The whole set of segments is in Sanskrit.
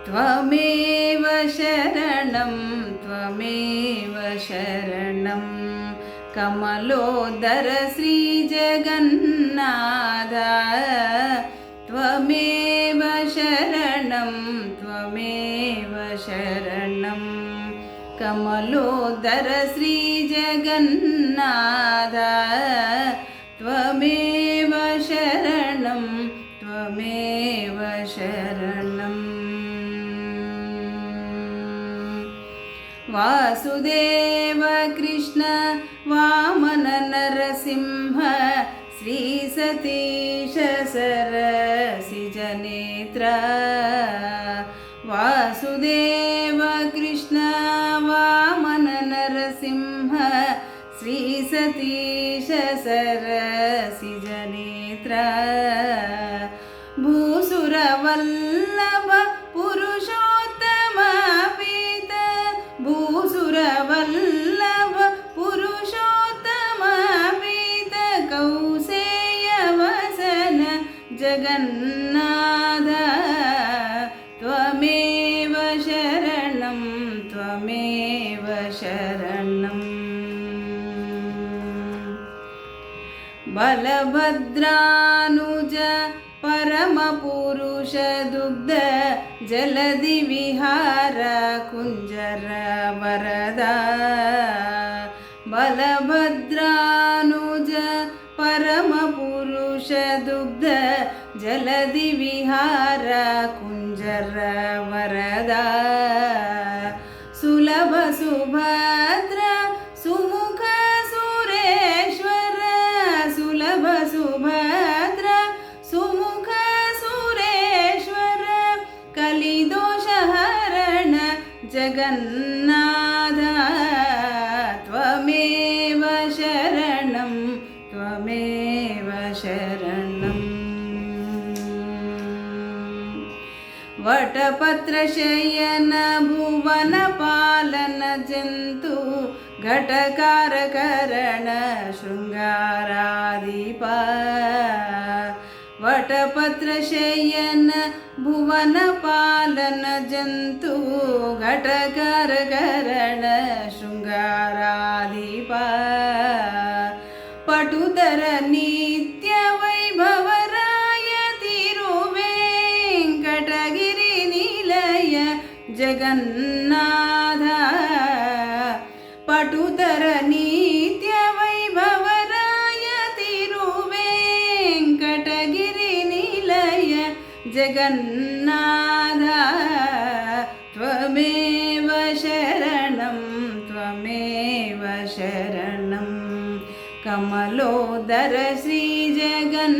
त्वमेव शरणं त्वमेव शरणं कमलोदर श्रीजगन्नाथ त्वमेव शरणं त्वमेव शरणं कमलोदर श्रीजगन्नाथ त्वमेव शरणं त्वमेव शरणम् वासुदेव कृष्ण वामन नरसिंह श्री सतीश सरसिजनेत्र वासुदेव कृष्ण वामन नरसिंह श्री सतीश सरसिजनेत्र भूसुरवल्लभ पुरुषोत्तम पीत भूसुरवल्लभ पुरुषोत्तम पीत कौसेयवसन जगन्नाथ त्वमेव शरणं त्वमेव शरणम् बलभद्रानुज परमपुरुष दुग्ध जलधि विहार कुंजर वरदा बलभद्रानुज परमपुरुष दुग्ध जलधि विहार कुंजर वरदा सुलभ सुभद्र सुमुख सुरेश्वर सुलभ सुभद्र सुमुख सुरेश्वर कलिदोषहरण जगन्नाथ त्वमेव शरणं त्वमेव शरणम् वटपत्रशयन भुवनपालन जन्तु घटकारकरण शृङ्गाराधिप वटपत्रशयन भुवनपालन जन्तु घटकारकरण शृङ्गाराधिप पटुधर नित्य वैभवराय तिरुवेङ्कटगिरि निलय जगन्नाथ पटुधर नित्य वैभवराय तिरुवेङ्कटगिरि निलय जगन्नाथ त्वमेव शरणं त्वमेव शरणं कमलोदर श्रीजगन्नाथ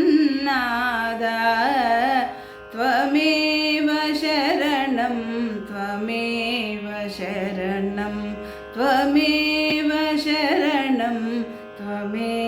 त्वमेव शरणं त्वमेव शरणं त्वमेव शरणं त्वमेव